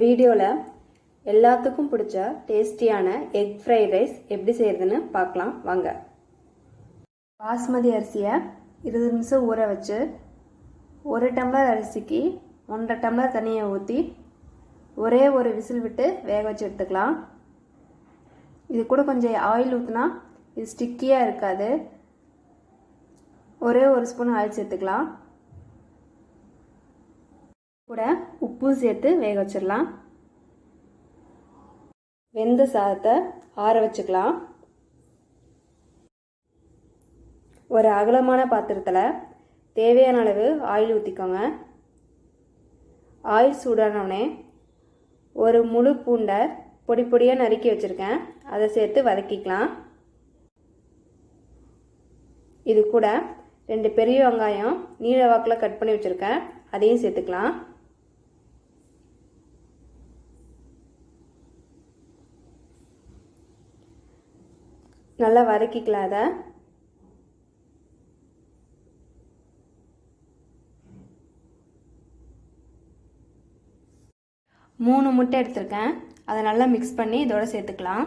வீடியோவில் எல்லாத்துக்கும் பிடிச்ச டேஸ்டியான எக் ஃப்ரைட் ரைஸ் எப்படி செய்யறதுன்னு பார்க்கலாம் வாங்க. பாஸ்மதி அரிசியை 20 நிமிஷம் ஊற வச்சு 1 டம்ளர் அரிசிக்கு 1.5 டம்ளர் தண்ணியை ஊற்றி ஒரே ஒரு விசில் விட்டு வேக வச்சு எடுத்துக்கலாம். இது கூட கொஞ்சம் ஆயில் ஊற்றினா இது ஸ்டிக்கியாக இருக்காது. ஒரே ஒரு ஸ்பூன் ஆயில் சேர்த்துக்கலாம். கூட உப்பு சேர்த்து வேக வச்சிடலாம். வெந்த சாதத்தை ஆற வச்சுக்கலாம். ஒரு அகலமான பாத்திரத்தில் தேவையான அளவு ஆயில் ஊற்றிக்கோங்க. ஆயில் சூடானோடனே ஒரு முழு பூண்டை பொடி பொடியாக நறுக்கி வச்சுருக்கேன், அதை சேர்த்து வதக்கிக்கலாம். இது கூட 2 பெரிய வெங்காயம் நீல வாக்கில் கட் பண்ணி வச்சுருக்கேன், அதையும் சேர்த்துக்கலாம். நல்லா வதக்கிக்கலாம். அதை மூணு முட்டை எடுத்திருக்கேன், அதை நல்லா மிக்ஸ் பண்ணி இதோட சேர்த்துக்கலாம்.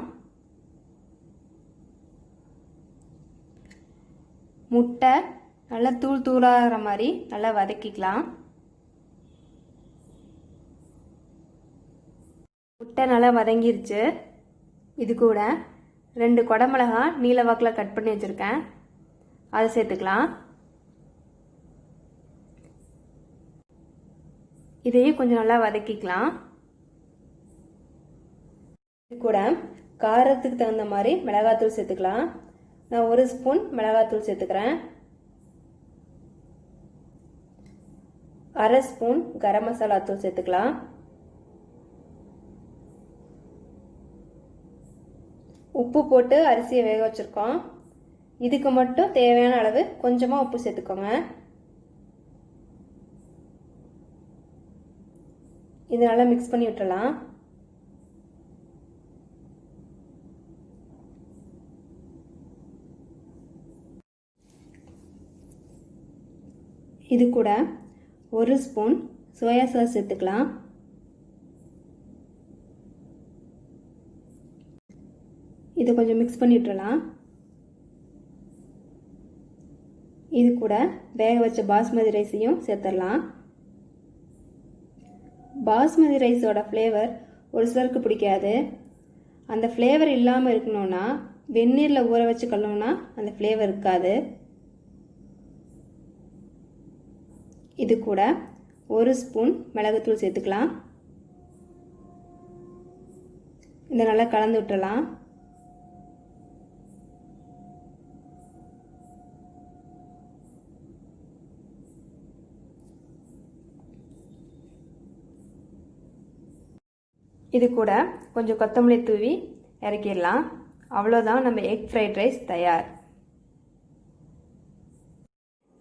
முட்டை நல்லா தூள் தூளாகிற மாதிரி நல்லா வதக்கிக்கலாம். முட்டை நல்லா வதங்கிருச்சு. இது கூட 2 குடமிளகாய் நீல வாக்கில் கட் பண்ணி வச்சுருக்கேன், அதை சேர்த்துக்கலாம். இதையும் கொஞ்சம் நல்லா வதக்கிக்கலாம். இது கூட காரத்துக்கு தகுந்த மாதிரி மிளகாத்தூள் சேர்த்துக்கலாம். நான் 1 ஸ்பூன் மிளகாத்தூள் சேர்த்துக்கிறேன். 1/2 ஸ்பூன் கரம் மசாலா தூள் சேர்த்துக்கலாம். உப்பு போட்டு அரிசியை வேக வச்சுருக்கோம். இதுக்கு மட்டும் தேவையான அளவு கொஞ்சமாக உப்பு சேர்த்துக்கோங்க. இது நல்லா மிக்ஸ் பண்ணி விட்டுறலாம். இது கூட 1 ஸ்பூன் சோயா சாஸ் சேர்த்துக்கலாம். இதை கொஞ்சம் மிக்ஸ் பண்ணி விட்டுறலாம். இது கூட வேக வச்ச பாஸ்மதி ரைஸையும் சேர்த்துடலாம். பாஸ்மதி ரைஸோட ஃப்ளேவர் ஒரு சிலருக்கு பிடிக்காது. அந்த ஃப்ளேவர் இல்லாமல் இருக்கணும்னா வெந்நீரில் ஊற வச்சு கழுவுனா அந்த ஃப்ளேவர் இருக்காது. இது கூட 1 ஸ்பூன் மிளகுத்தூள் சேர்த்துக்கலாம். இதை நல்லா கலந்து விட்டுறலாம். இது கூட கொஞ்சம் கொத்தமல்லி தூவி இறக்கிடலாம். அவ்வளோதான், நம்ம எக் ஃப்ரைட் ரைஸ் தயார்.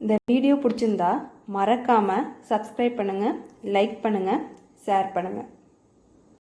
இந்த வீடியோ பிடிச்சிருந்தா மறக்காமல் சப்ஸ்கிரைப் பண்ணுங்கள், லைக் பண்ணுங்கள், ஷேர் பண்ணுங்கள்.